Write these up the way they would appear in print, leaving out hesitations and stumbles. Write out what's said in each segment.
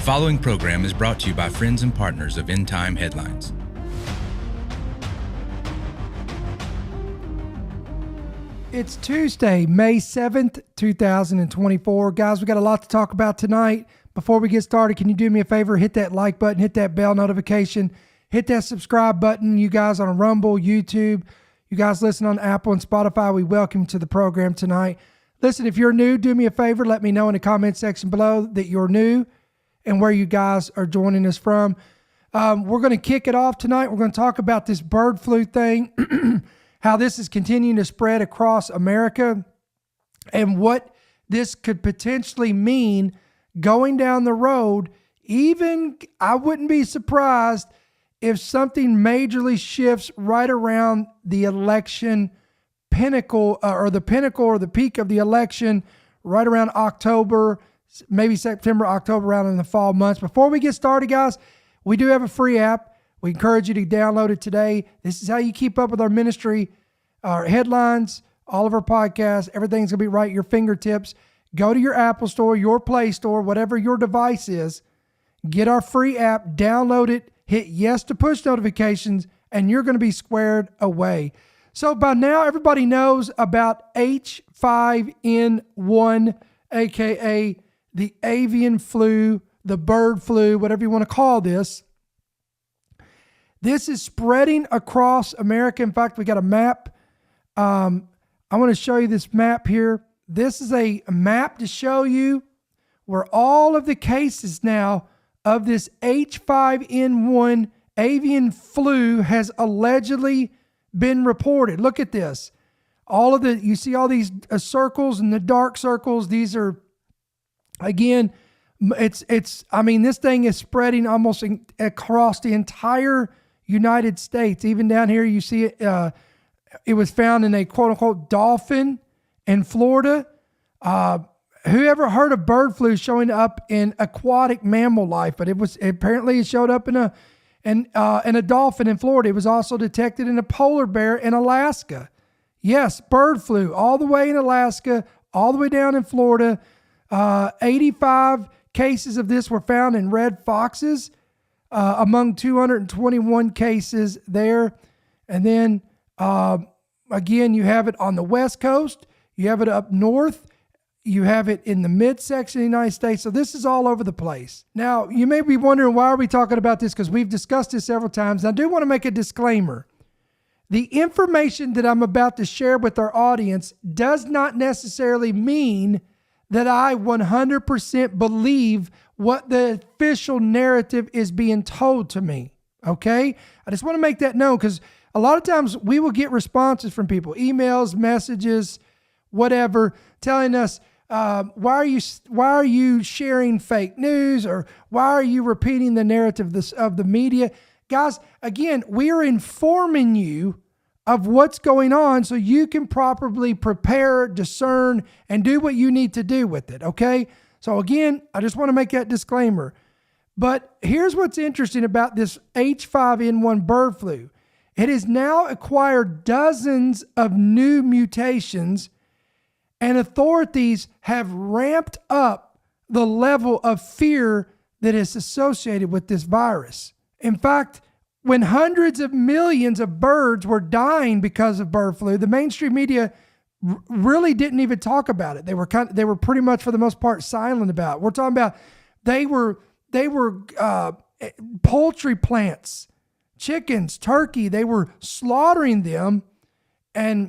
following program is brought to you by friends and partners of End Time Headlines. It's Tuesday, May 7th, 2024. Guys, we got a lot to talk about tonight. Before we get started, can you do me a favor? Hit that like button, hit that bell notification, hit that subscribe button. You guys on Rumble, YouTube, you guys listen on Apple and Spotify, we welcome you to the program tonight. Listen, if you're new, do me a favor. Let me know in the comment section below that you're new and where you guys are joining us from. We're going to kick it off tonight. We're going to talk about this bird flu thing, how this is continuing to spread across America, and what this could potentially mean going down the road. Even I wouldn't be surprised if something majorly shifts right around the election pinnacle or the peak of the election, right around October, maybe September, October, around in the fall months. Before we get started, guys, we do have a free app. We encourage you to download it today. This is how you keep up with our ministry, our headlines, all of our podcasts. Everything's going to be right at your fingertips. Go to your Apple Store, your Play Store, whatever your device is. Get our free app, download it, hit yes to push notifications, and you're going to be squared away. So by now, everybody knows about H5N1, aka the avian flu, the bird flu, whatever you want to call this. This is spreading across America. In fact, we got a map. I want to show you this map here. This is a map to show you where all of the cases now of this H5N1 avian flu has allegedly been reported. Look at this. You see all these circles and the dark circles. These are, again, this thing is spreading almost across the entire United States. Even down here, you see it. It was found in a quote unquote dolphin in Florida. Whoever heard of bird flu showing up in aquatic mammal life? But it showed up in a dolphin in Florida. It was also detected in a polar bear in Alaska. Yes, bird flu all the way in Alaska, all the way down in Florida. 85 cases of this were found in red foxes among 221 cases there. And then again, you have it on the West Coast. You have it up north. You have it in the midsection of the United States. So this is all over the place. Now, you may be wondering, why are we talking about this? Because we've discussed this several times. I do want to make a disclaimer. The information that I'm about to share with our audience does not necessarily mean that I 100% believe what the official narrative is being told to me. Okay? I just want to make that known, because a lot of times we will get responses from people, emails, messages, whatever, telling us, why are you sharing fake news, or why are you repeating the narrative of the media? Guys, again, we are informing you of what's going on so you can properly prepare, discern, and do what you need to do with it, okay? So again, I just want to make that disclaimer. But here's what's interesting about this H5N1 bird flu. It has now acquired dozens of new mutations, and authorities have ramped up the level of fear that is associated with this virus. In fact, when hundreds of millions of birds were dying because of bird flu, the mainstream media really didn't even talk about it. They were pretty much, for the most part, silent about it. We're talking about they were poultry plants, chickens, turkey. They were slaughtering them, and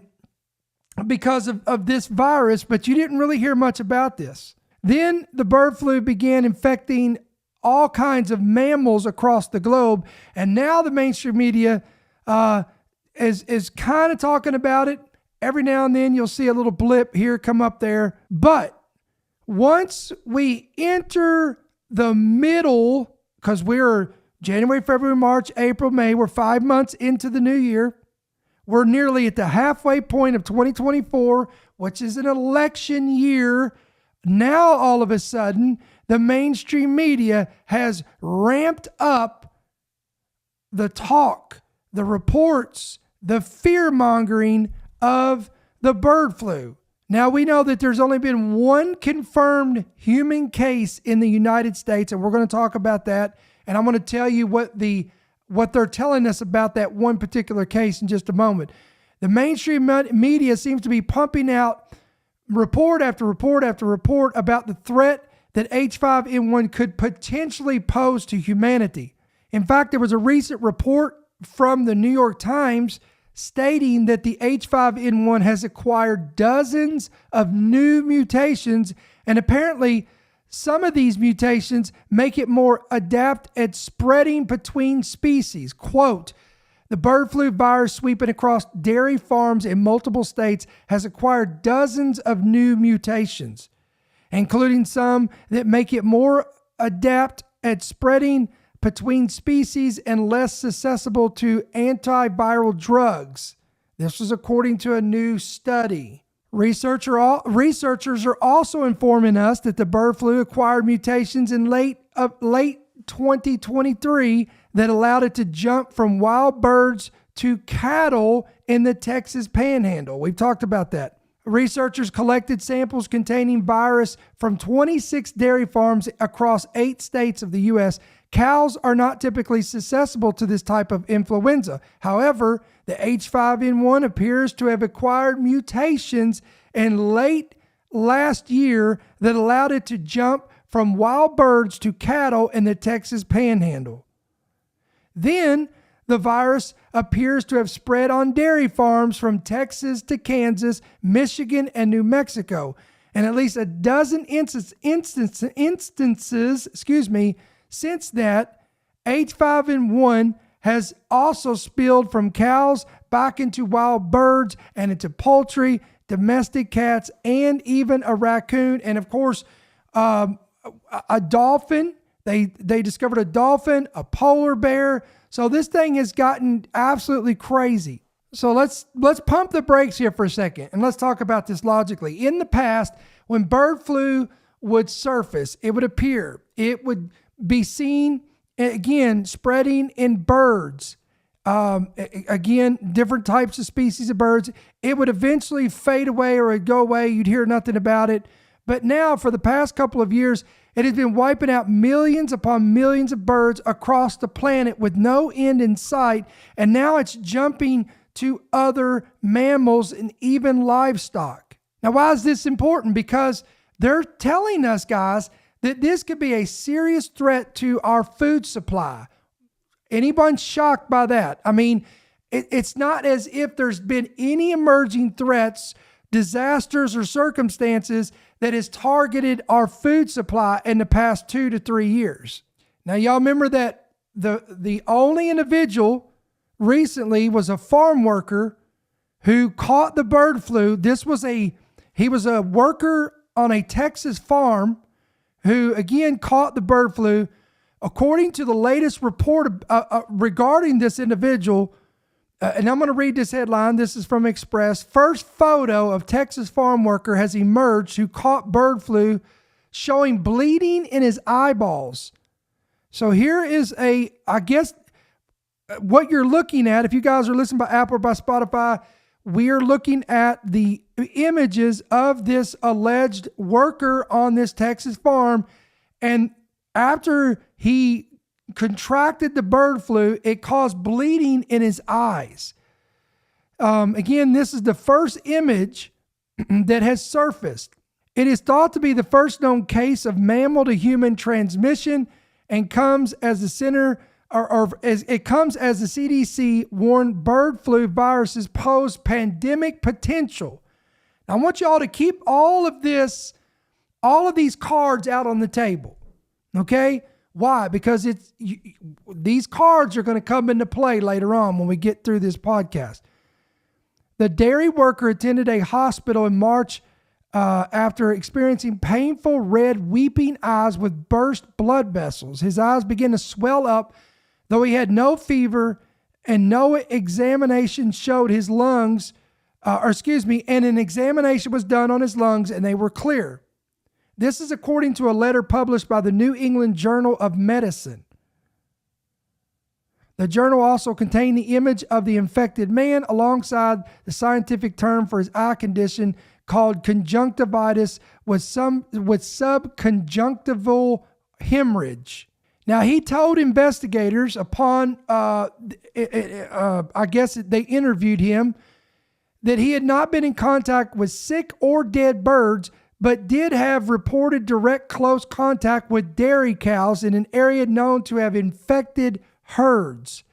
because of this virus, but you didn't really hear much about this. Then the bird flu began infecting all kinds of mammals across the globe, and now the mainstream media is kind of talking about it. Every now and then you'll see a little blip here come up there. But once we enter the middle, because we're January, February, March, April, May, we're 5 months into the new year. We're nearly at the halfway point of 2024, which is an election year. Now, all of a sudden, the mainstream media has ramped up the talk, the reports, the fear-mongering of the bird flu. Now, we know that there's only been one confirmed human case in the United States, and we're going to talk about that. And I'm going to tell you what they're telling us about that one particular case in just a moment. The mainstream media seems to be pumping out report after report after report about the threat that H5N1 could potentially pose to humanity. In fact, there was a recent report from the New York Times stating that the H5N1 has acquired dozens of new mutations, and apparently some of these mutations make it more adept at spreading between species. Quote, the bird flu virus sweeping across dairy farms in multiple states has acquired dozens of new mutations, including some that make it more adept at spreading between species and less susceptible to antiviral drugs. This was according to a new study. Researchers are also informing us that the bird flu acquired mutations in late 2023 that allowed it to jump from wild birds to cattle in the Texas Panhandle. We've talked about that. Researchers collected samples containing virus from 26 dairy farms across 8 states of the U.S. Cows are not typically susceptible to this type of influenza. However, the H5N1 appears to have acquired mutations in late last year that allowed it to jump from wild birds to cattle in the Texas Panhandle. Then, the virus appears to have spread on dairy farms from Texas to Kansas, Michigan, and New Mexico. And at least a dozen instances, since that, H5N1 has also spilled from cows back into wild birds and into poultry, domestic cats, and even a raccoon. And of course, a dolphin. They discovered a dolphin, a polar bear. So this thing has gotten absolutely crazy. So let's pump the brakes here for a second and let's talk about this logically. In the past, when bird flu would surface, it would appear, it would be seen again spreading in birds. Again, different types of species of birds. It would eventually fade away or it'd go away. You'd hear nothing about it. But now, for the past couple of years, it has been wiping out millions upon millions of birds across the planet with no end in sight. And now it's jumping to other mammals and even livestock. Now, why is this important? Because they're telling us, guys, that this could be a serious threat to our food supply. Anyone shocked by that? I mean, it's not as if there's been any emerging threats, disasters, or circumstances that has targeted our food supply in the past 2 to 3 years. Now, y'all remember that the only individual recently was a farm worker who caught the bird flu. He was a worker on a Texas farm who, again, caught the bird flu. According to the latest report regarding this individual, and I'm going to read this headline. This is from Express. First photo of Texas farm worker has emerged who caught bird flu, showing bleeding in his eyeballs. So here is I guess what you're looking at, if you guys are listening by Apple or by Spotify, we are looking at the images of this alleged worker on this Texas farm. And after he contracted the bird flu, it caused bleeding in his eyes. Again, this is the first image that has surfaced. It is thought to be the first known case of mammal to human transmission and comes as the CDC warned bird flu viruses pose pandemic potential. Now, I want y'all to keep all of these cards out on the table. Okay? Why? Because these cards are going to come into play later on when we get through this podcast. The dairy worker attended a hospital in March after experiencing painful red weeping eyes with burst blood vessels. His eyes began to swell up, though he had no fever and no examination showed his lungs, and an examination was done on his lungs and they were clear. This is according to a letter published by the New England Journal of Medicine. The journal also contained the image of the infected man alongside the scientific term for his eye condition called conjunctivitis with subconjunctival hemorrhage. Now, he told investigators upon, I guess they interviewed him, that he had not been in contact with sick or dead birds, but did have reported direct close contact with dairy cows in an area known to have infected herds.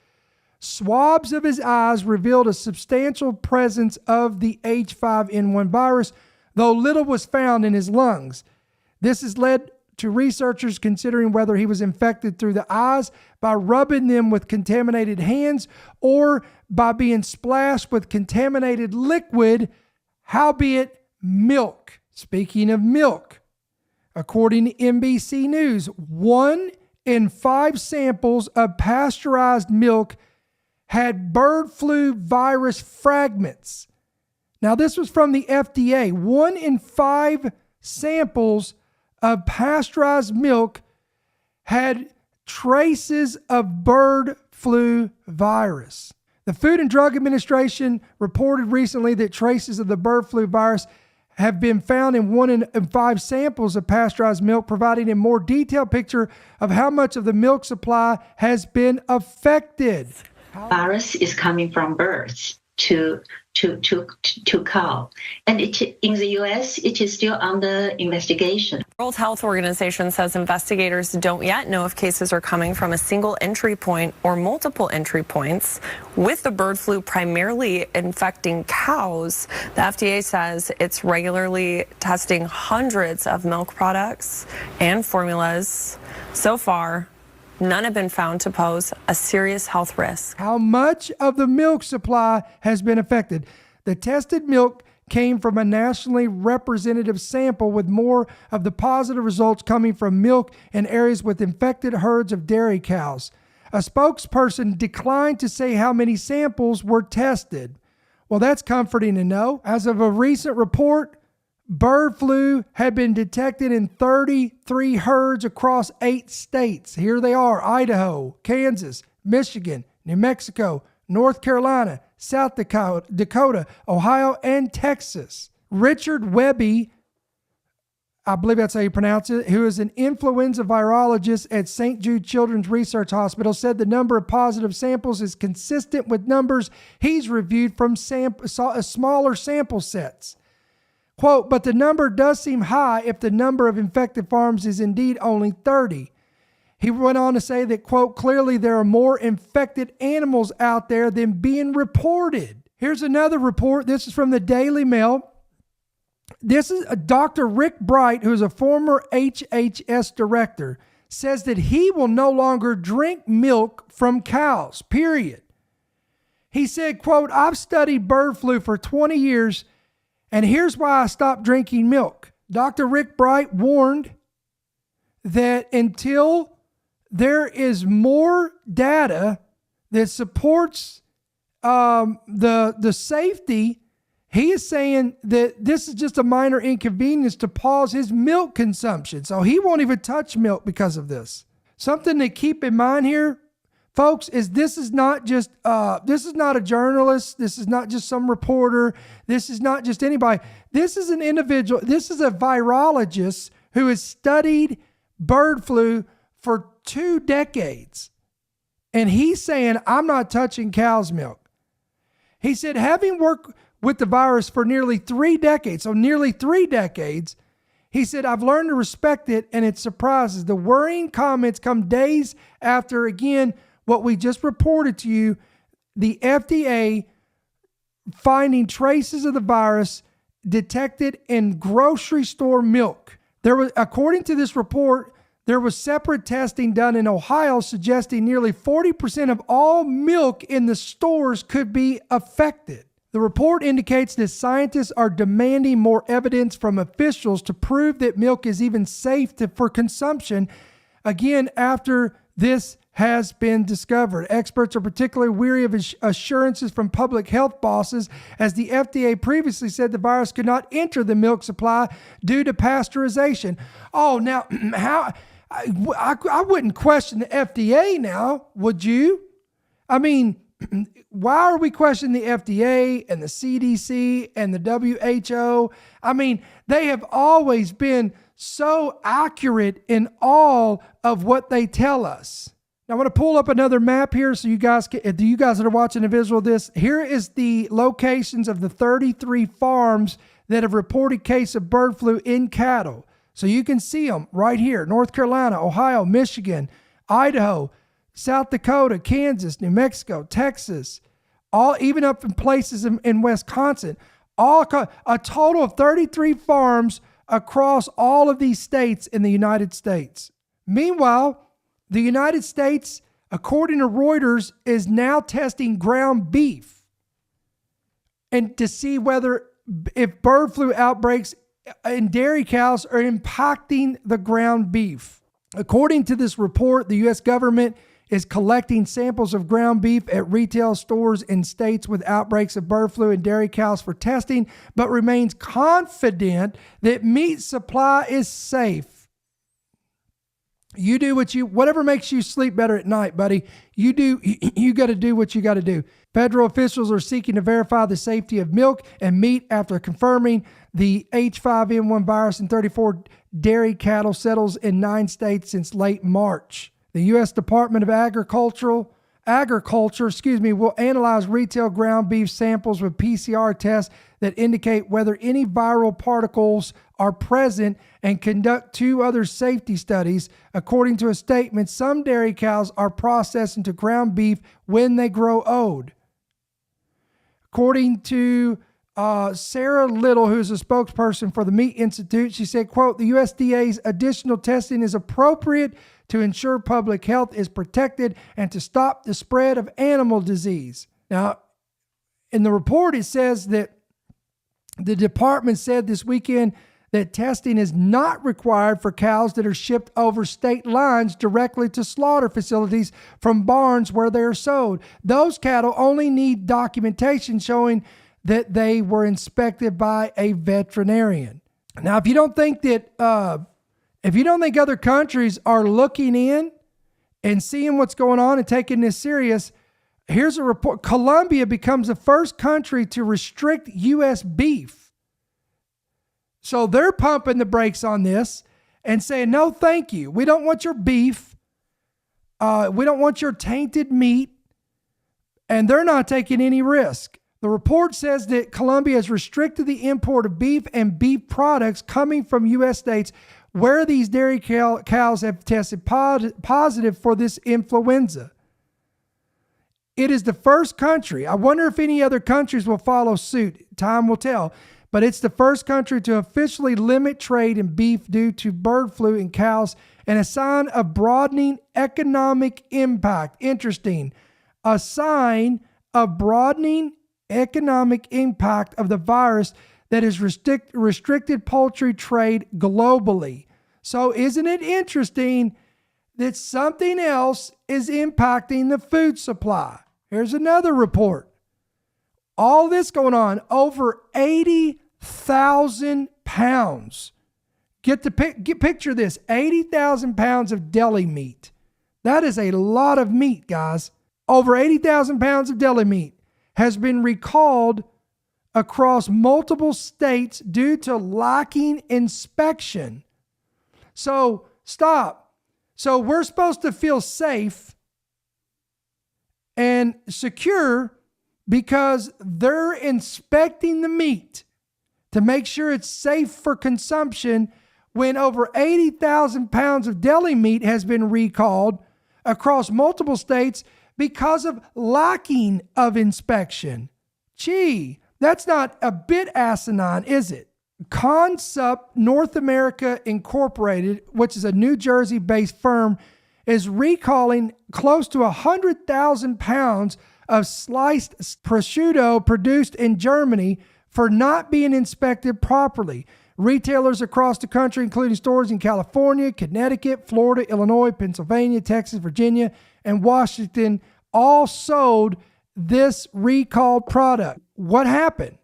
Swabs of his eyes revealed a substantial presence of the H5N1 virus, though little was found in his lungs. This has led to researchers considering whether he was infected through the eyes by rubbing them with contaminated hands or by being splashed with contaminated liquid, howbeit milk. Speaking of milk, according to NBC News, 1 in 5 samples of pasteurized milk had bird flu virus fragments. Now, this was from the FDA. 1 in 5 samples of pasteurized milk had traces of bird flu virus. The Food and Drug Administration reported recently that traces of the bird flu virus have been found in 1 in 5 samples of pasteurized milk, providing a more detailed picture of how much of the milk supply has been affected. Virus is coming from birds to cow. And in the U.S., it is still under investigation. World Health Organization says investigators don't yet know if cases are coming from a single entry point or multiple entry points. With the bird flu primarily infecting cows, the FDA says it's regularly testing hundreds of milk products and formulas. So far, none have been found to pose a serious health risk. How much of the milk supply has been affected? The tested milk came from a nationally representative sample, with more of the positive results coming from milk in areas with infected herds of dairy cows. A spokesperson declined to say how many samples were tested. Well, that's comforting to know. As of a recent report, bird flu had been detected in 33 herds across 8 states. Here they are: Idaho, Kansas, Michigan, New Mexico, North Carolina, South Dakota, Ohio, and Texas. Richard Webby, I believe that's how you pronounce it, who is an influenza virologist at St. Jude Children's Research Hospital, said the number of positive samples is consistent with numbers he's reviewed from smaller sample sets. Quote, but the number does seem high if the number of infected farms is indeed only 30. He went on to say that, quote, clearly there are more infected animals out there than being reported. Here's another report. This is from the Daily Mail. This is Dr. Rick Bright, who is a former HHS director, says that he will no longer drink milk from cows, period. He said, quote, I've studied bird flu for 20 years, and here's why I stopped drinking milk. Dr. Rick Bright warned that until there is more data that supports the safety, he is saying that this is just a minor inconvenience to pause his milk consumption. So he won't even touch milk because of this. Something to keep in mind here, folks, is this is not a journalist. This is not just some reporter. This is not just anybody. This is an individual. This is a virologist who has studied bird flu for 2 decades. And he's saying, I'm not touching cow's milk. He said, having worked with the virus for nearly 3 decades, he said, I've learned to respect it, and it surprises. The worrying comments come days after, again, what we just reported to you, the FDA finding traces of the virus detected in grocery store milk. According to this report, there was separate testing done in Ohio suggesting nearly 40% of all milk in the stores could be affected. The report indicates that scientists are demanding more evidence from officials to prove that milk is even safe for consumption, again, after this has been discovered. Experts are particularly weary of assurances from public health bosses, as the FDA previously said the virus could not enter the milk supply due to pasteurization. Oh, now, how? I wouldn't question the FDA now, would you? I mean, why are we questioning the FDA and the CDC and the WHO? I mean, they have always been so accurate in all of what they tell us. Now, I want to pull up another map here so you guys that are watching a visual of this. Here is the locations of the 33 farms that have reported case of bird flu in cattle. So you can see them right here: North Carolina, Ohio, Michigan, Idaho, South Dakota, Kansas, New Mexico, Texas, all even up in places in Wisconsin. A total of 33 farms across all of these states in the United States. Meanwhile, the United States, according to Reuters, is now testing ground beef and to see if bird flu outbreaks in dairy cows are impacting the ground beef. According to this report, the U.S. government is collecting samples of ground beef at retail stores in states with outbreaks of bird flu in dairy cows for testing, but remains confident that meat supply is safe. You do whatever makes you sleep better at night, buddy. You got to do what you got to do. Federal officials are seeking to verify the safety of milk and meat after confirming the H5N1 virus in 34 dairy cattle settles in 9 states since late March. The U.S. Department of Agriculture, will analyze retail ground beef samples with PCR tests that indicate whether any viral particles are present and conduct 2 other safety studies. According to a statement, some dairy cows are processed into ground beef when they grow old. According to Sarah Little, who's a spokesperson for the Meat Institute, she said, quote, "The USDA's additional testing is appropriate to ensure public health is protected and to stop the spread of animal disease." Now, in the report, it says that the department said this weekend that testing is not required for cows that are shipped over state lines directly to slaughter facilities from barns where they are sold. Those cattle only need documentation showing that they were inspected by a veterinarian. Now, if you don't think other countries are looking in and seeing what's going on and taking this serious, here's a report. Colombia becomes the first country to restrict U.S. beef. So they're pumping the brakes on this and saying, no, thank you. We don't want your beef. We don't want your tainted meat. And they're not taking any risk. The report says that Colombia has restricted the import of beef and beef products coming from U.S. states where these dairy cows have tested positive for this influenza. It is the first country. I wonder if any other countries will follow suit. Time will tell. But it's the first country to officially limit trade in beef due to bird flu in cows, and a sign of broadening economic impact. Interesting. A sign of broadening economic impact of the virus that has restricted poultry trade globally. So isn't it interesting that something else is impacting the food supply? Here's another report. All this going on, over 80,000 pounds. Picture this, 80,000 pounds of deli meat. That is a lot of meat, guys. Over 80,000 pounds of deli meat has been recalled across multiple states due to lacking inspection. So stop. So we're supposed to feel safe and secure because they're inspecting the meat to make sure it's safe for consumption, when over 80,000 pounds of deli meat has been recalled across multiple states because of lacking of inspection. Gee, that's not a bit asinine, is it? Concept North America Incorporated, which is a New Jersey-based firm, is recalling close to 100,000 pounds of sliced prosciutto produced in Germany for not being inspected properly. Retailers across the country, including stores in California, Connecticut, Florida, Illinois, Pennsylvania, Texas, Virginia, and Washington, all sold this recalled product. What happened?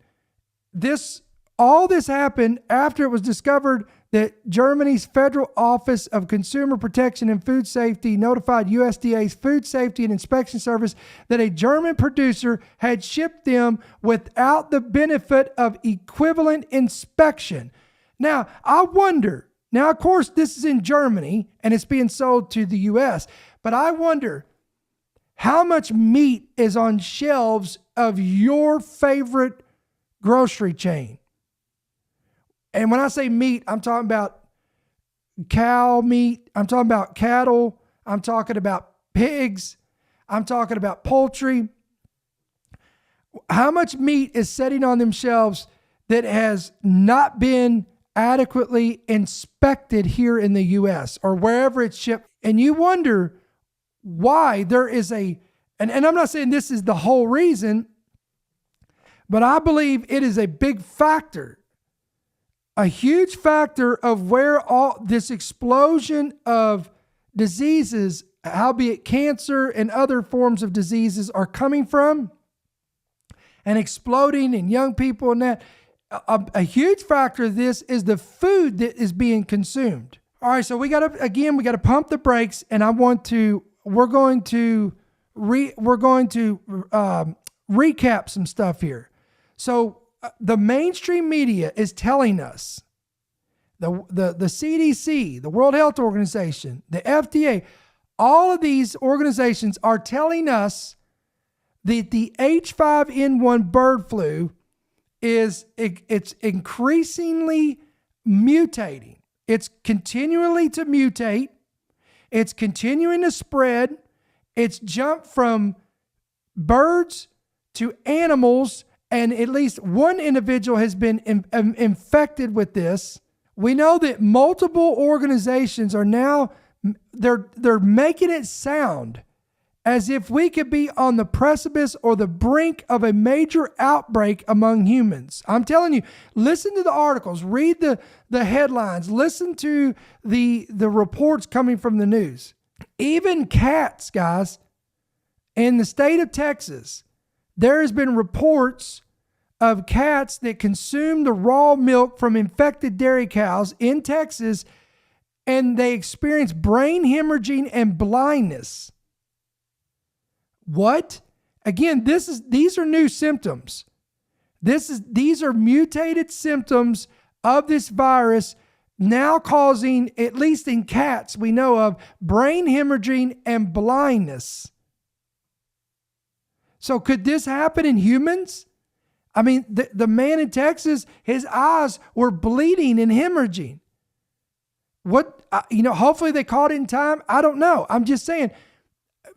All this happened after it was discovered that Germany's Federal Office of Consumer Protection and Food Safety notified USDA's Food Safety and Inspection Service that a German producer had shipped them without the benefit of equivalent inspection. Now, I wonder, now, of course, this is in Germany and it's being sold to the US, but I wonder how much meat is on shelves of your favorite grocery chain. And when I say meat, I'm talking about cow meat. I'm talking about cattle. I'm talking about pigs. I'm talking about poultry. How much meat is sitting on them shelves that has not been adequately inspected here in the U.S. or wherever it's shipped? And you wonder why there is and I'm not saying this is the whole reason, but I believe it is a big factor. A huge factor of where all this explosion of diseases, howbeit cancer and other forms of diseases, are coming from and exploding in young people, and that a huge factor of this is the food that is being consumed. All right, so we got to pump the brakes, and we're going to recap some stuff here. So the mainstream media is telling us, the CDC, the World Health Organization, the FDA, all of these organizations are telling us that the H5N1 bird flu it's increasingly mutating. It's continually to mutate. It's continuing to spread. It's jumped from birds to animals, and at least one individual has been infected with this. We know that multiple organizations are now, they're making it sound as if we could be on the precipice or the brink of a major outbreak among humans. I'm telling you, listen to the articles, read the headlines, listen to the reports coming from the news. Even cats, guys, in the state of Texas, there has been reports of cats that consume the raw milk from infected dairy cows in Texas, and they experience brain hemorrhaging and blindness. What? Again, these are new symptoms. These are mutated symptoms of this virus now causing, at least in cats we know of, brain hemorrhaging and blindness. So could this happen in humans? I mean, the man in Texas, his eyes were bleeding and hemorrhaging. What, hopefully they caught it in time. I don't know. I'm just saying,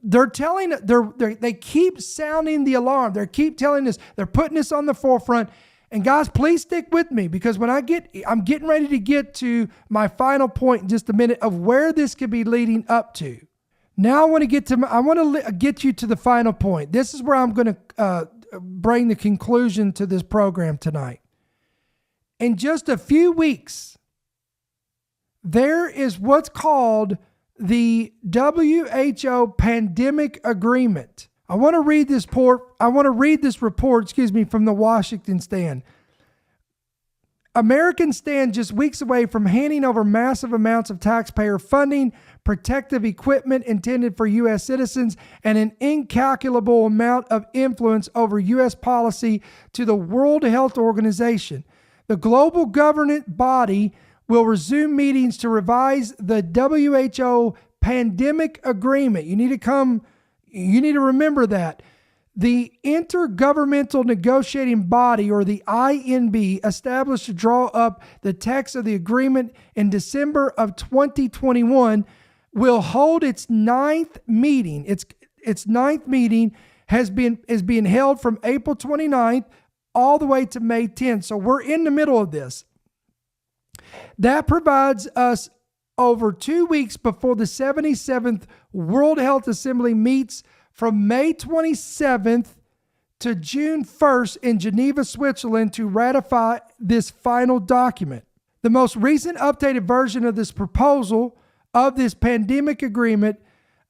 they keep sounding the alarm. They keep telling us, they're putting us on the forefront. And guys, please stick with me, because when I'm getting ready to get to my final point in just a minute of where this could be leading up to. Now I want to get you to the final point. This is where I'm going to bring the conclusion to this program tonight. In just a few weeks, there is what's called the WHO Pandemic Agreement. I want to read this report, from the Washington Stand. Americans stand just weeks away from handing over massive amounts of taxpayer funding, protective equipment intended for U.S. citizens, and an incalculable amount of influence over U.S. policy to the World Health Organization. The global governance body will resume meetings to revise the WHO Pandemic Agreement. You need to remember that. The Intergovernmental Negotiating Body, or the INB, established to draw up the text of the agreement in December of 2021, will hold its ninth meeting. Its ninth meeting is being held from April 29th all the way to May 10th. So we're in the middle of this. That provides us over 2 weeks before the 77th World Health Assembly meets from May 27th to June 1st in Geneva, Switzerland, to ratify this final document. The most recent updated version of this proposal of this pandemic agreement,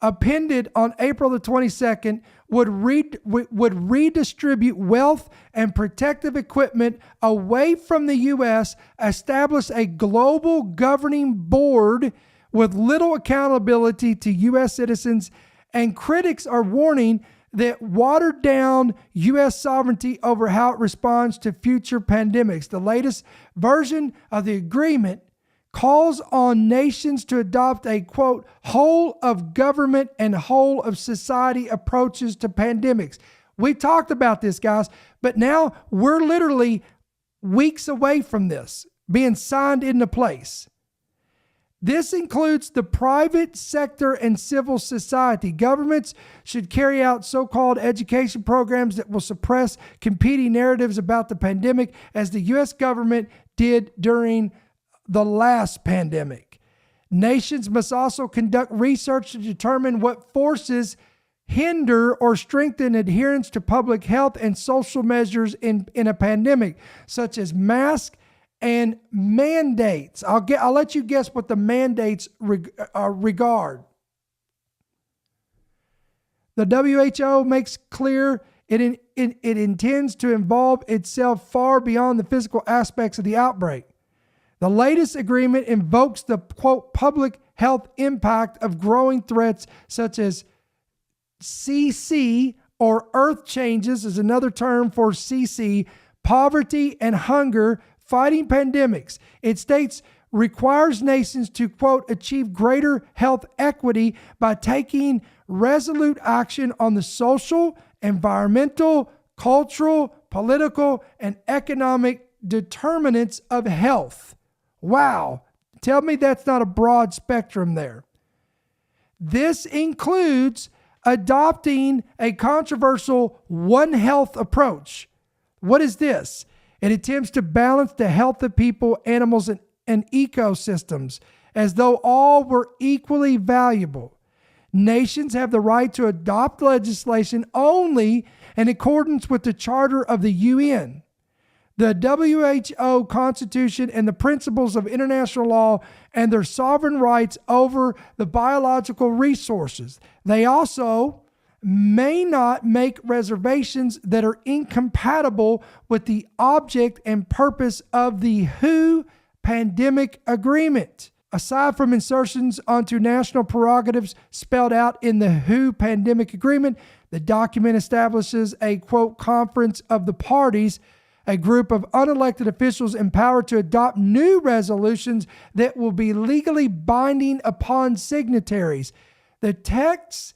appended on April the 22nd, would redistribute wealth and protective equipment away from the U.S., establish a global governing board with little accountability to U.S. citizens, and critics are warning that watered down U.S. sovereignty over how it responds to future pandemics. The latest version of the agreement calls on nations to adopt a, quote, whole of government and whole of society approaches to pandemics. We talked about this, guys, but now we're literally weeks away from this being signed into place. This includes the private sector and civil society. Governments should carry out so-called education programs that will suppress competing narratives about the pandemic, as the U.S. government did during the last pandemic. Nations must also conduct research to determine what forces hinder or strengthen adherence to public health and social measures in a pandemic, such as masks and mandates. I'll let you guess what the mandates regard. The WHO makes clear it intends to involve itself far beyond the physical aspects of the outbreak. The latest agreement invokes the, quote, public health impact of growing threats such as CC, or earth changes is another term for CC, poverty and hunger, fighting pandemics. It states requires nations to, quote, achieve greater health equity by taking resolute action on the social, environmental, cultural, political, and economic determinants of health. Wow. Tell me that's not a broad spectrum there. This includes adopting a controversial One Health approach. What is this? It attempts to balance the health of people, animals, and ecosystems as though all were equally valuable. Nations have the right to adopt legislation only in accordance with the Charter of the UN, the WHO Constitution, and the principles of international law, and their sovereign rights over the biological resources. They also may not make reservations that are incompatible with the object and purpose of the WHO Pandemic Agreement. Aside from insertions onto national prerogatives spelled out in the WHO Pandemic Agreement, the document establishes a, quote, conference of the parties, a group of unelected officials empowered to adopt new resolutions that will be legally binding upon signatories. The text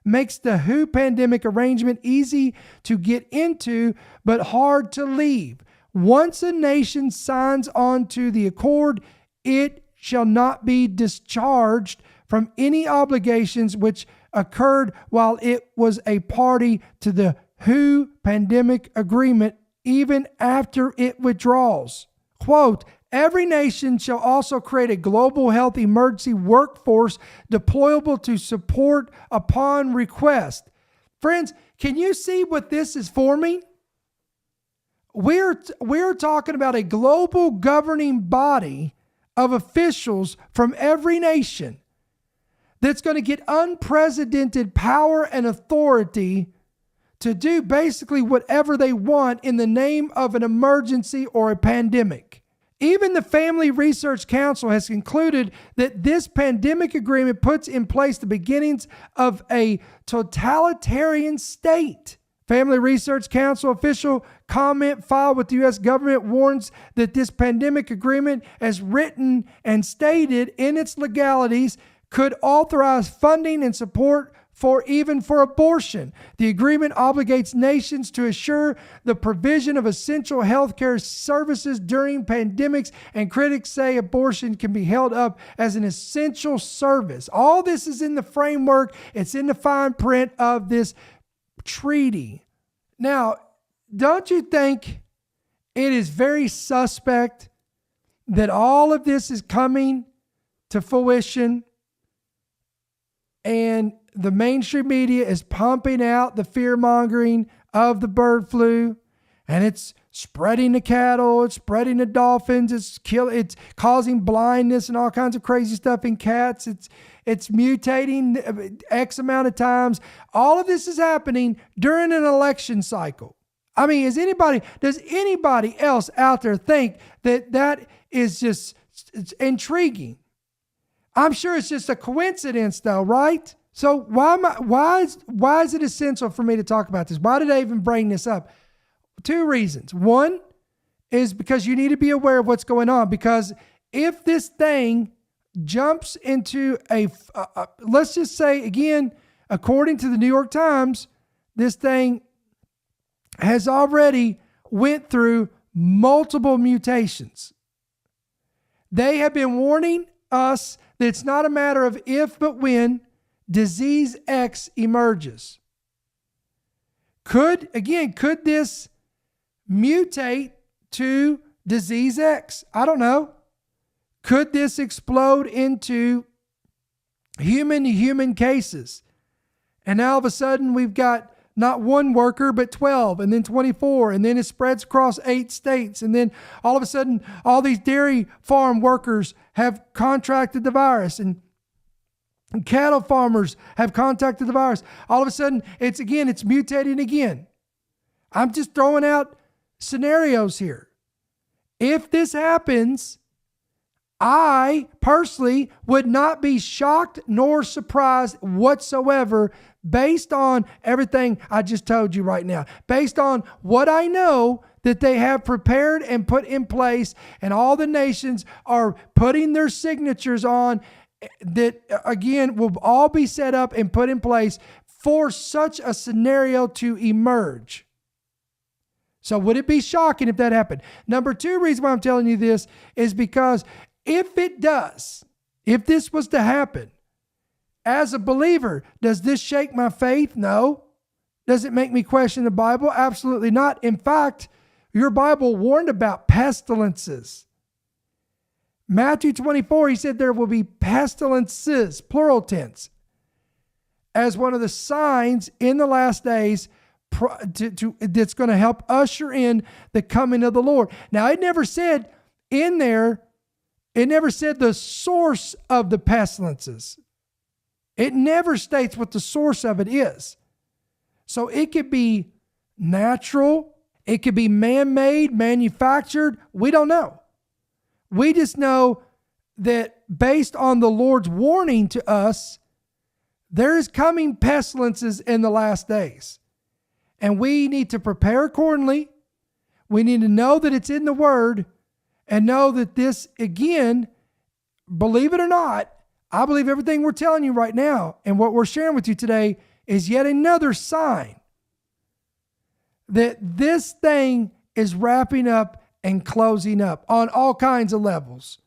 makes the WHO pandemic arrangement easy to get into, but hard to leave. Once a nation signs on to the accord, it shall not be discharged from any obligations which occurred while it was a party to the WHO pandemic agreement, even after it withdraws. Quote, every nation shall also create a global health emergency workforce deployable to support upon request. Friends, can you see what this is forming? We're talking about a global governing body of officials from every nation that's going to get unprecedented power and authority to do basically whatever they want in the name of an emergency or a pandemic. Even the Family Research Council has concluded that this pandemic agreement puts in place the beginnings of a totalitarian state. Family Research Council official comment filed with the U.S. government warns that this pandemic agreement, as written and stated in its legalities, could authorize funding and support for abortion. The agreement obligates nations to assure the provision of essential healthcare services during pandemics, and critics say abortion can be held up as an essential service. All this is in the framework, it's in the fine print of this treaty. Now, don't you think it is very suspect that all of this is coming to fruition and the mainstream media is pumping out the fear-mongering of the bird flu? And it's spreading to cattle, it's spreading to dolphins, it's causing blindness and all kinds of crazy stuff in cats. It's mutating X amount of times. All of this is happening during an election cycle. I mean, does anybody else out there think that is just it's intriguing? I'm sure it's just a coincidence though, right? So why is it essential for me to talk about this? Why did I even bring this up? 2 reasons. One is because you need to be aware of what's going on, because if this thing jumps into let's just say again, according to the New York Times, this thing has already went through multiple mutations. They have been warning us that it's not a matter of if, but when disease X emerges. Could this mutate to disease X? I don't know. Could this explode into human-to-human cases? And now all of a sudden we've got not 1 worker, but 12, and then 24, and then it spreads across 8 states. And then all of a sudden, all these dairy farm workers have contracted the virus, and cattle farmers have contracted the virus. All of a sudden, it's mutating again. I'm just throwing out scenarios here. If this happens, I personally would not be shocked nor surprised whatsoever, based on everything I just told you right now, based on what I know that they have prepared and put in place, and all the nations are putting their signatures on, that again will all be set up and put in place for such a scenario to emerge. So would it be shocking if that happened? Number 2 reason why I'm telling you this is because if this was to happen, as a believer, does this shake my faith? No. Does it make me question the Bible? Absolutely not. In fact, your Bible warned about pestilences. Matthew 24, he said there will be pestilences, plural tense, as one of the signs in the last days that's going to help usher in the coming of the Lord. Now, it never said the source of the pestilences. It never states what the source of it is. So it could be natural. It could be man-made, manufactured. We don't know. We just know that based on the Lord's warning to us, there is coming pestilences in the last days. And we need to prepare accordingly. We need to know that it's in the Word, and know that this, again, believe it or not, I believe everything we're telling you right now and what we're sharing with you today is yet another sign that this thing is wrapping up and closing up on all kinds of levels.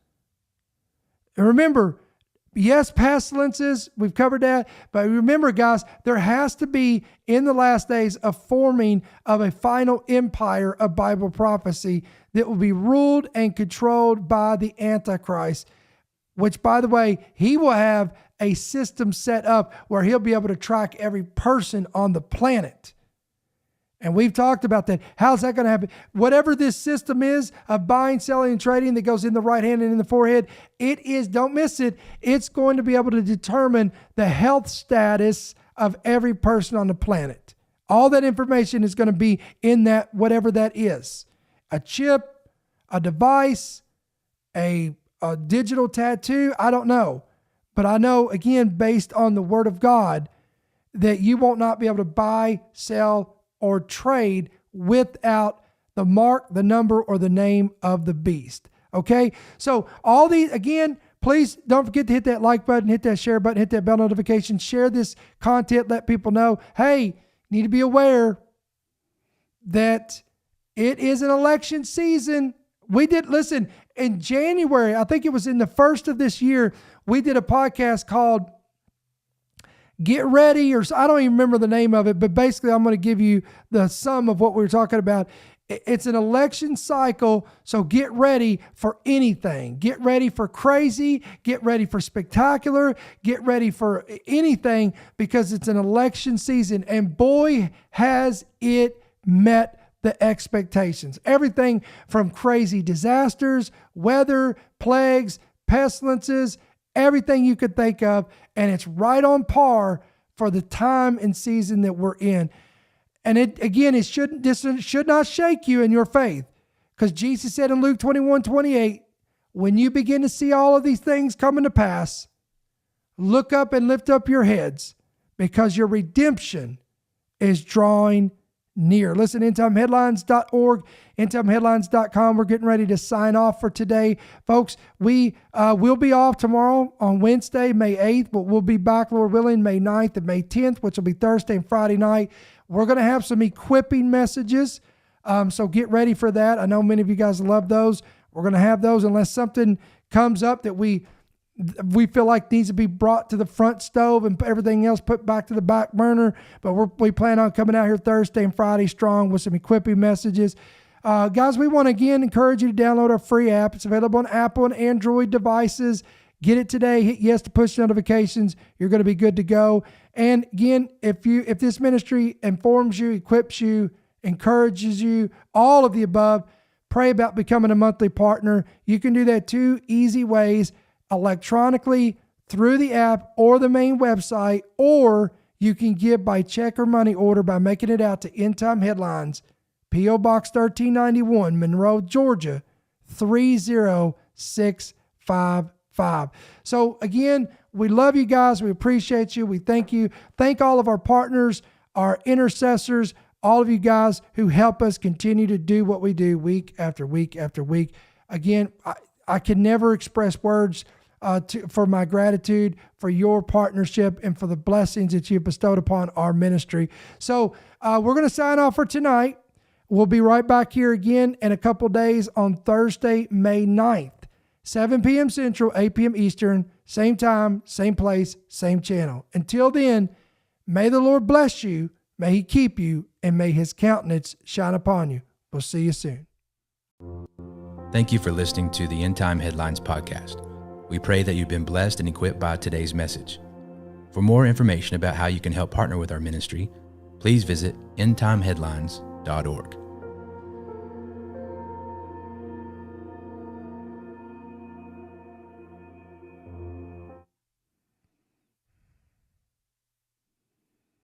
And remember, yes, pestilences, we've covered that. But remember, guys, there has to be, in the last days, a forming of a final empire of Bible prophecy that will be ruled and controlled by the Antichrist, which, by the way, he will have a system set up where he'll be able to track every person on the planet. And we've talked about that. How's that going to happen? Whatever this system is of buying, selling, and trading that goes in the right hand and in the forehead, it is, don't miss it, it's going to be able to determine the health status of every person on the planet. All that information is going to be in that, whatever that is. A chip, a device, a digital tattoo, I don't know. But I know, again, based on the Word of God, that you won't not be able to buy, sell, or trade without the mark, the number, or the name of the beast. Okay? So all these, again, please don't forget to hit that like button, hit that share button, hit that bell notification, share this content, let people know, hey, you need to be aware that it is an election season. Listen, in January, I think it was in the first of this year, we did a podcast called Get Ready, or I don't even remember the name of it, but basically I'm going to give you the sum of what we were talking about. It's an election cycle, so get ready for anything. Get ready for crazy, get ready for spectacular, get ready for anything, because it's an election season. And boy, has it met the expectations. Everything from crazy disasters, weather, plagues, pestilences, everything you could think of. And it's right on par for the time and season that we're in. And it should not shake you in your faith. Because Jesus said in Luke 21:28, when you begin to see all of these things coming to pass, look up and lift up your heads, because your redemption is drawing near. Listen, endtimeheadlines.org, endtimeheadlines.com. We're getting ready to sign off for today. Folks, we will be off tomorrow on Wednesday, May 8th, but we'll be back, Lord willing, May 9th and May 10th, which will be Thursday and Friday night. We're going to have some equipping messages, so get ready for that. I know many of you guys love those. We're going to have those unless something comes up that we feel like needs to be brought to the front stove and everything else put back to the back burner. But we plan on coming out here Thursday and Friday strong with some equipping messages. Guys, we want to again encourage you to download our free app. It's available on Apple and Android devices. Get it today. Hit yes to push notifications. You're going to be good to go. And again, if this ministry informs you, equips you, encourages you, all of the above, pray about becoming a monthly partner. You can do that 2 easy ways: electronically through the app or the main website, or you can give by check or money order by making it out to End Time Headlines, P.O. Box 1391, Monroe, Georgia, 30655. So again, we love you guys. We appreciate you. We thank you. Thank all of our partners, our intercessors, all of you guys who help us continue to do what we do week after week after week. Again, I can never express words for my gratitude for your partnership and for the blessings that you've bestowed upon our ministry. So we're going to sign off for tonight. We'll be right back here again in a couple days on Thursday, May 9th, 7 p.m. Central, 8 p.m. Eastern, same time, same place, same channel. Until then, may the Lord bless you, may He keep you, and may His countenance shine upon you. We'll see you soon. Thank you for listening to the End Time Headlines podcast. We pray that you've been blessed and equipped by today's message. For more information about how you can help partner with our ministry, please visit endtimeheadlines.org.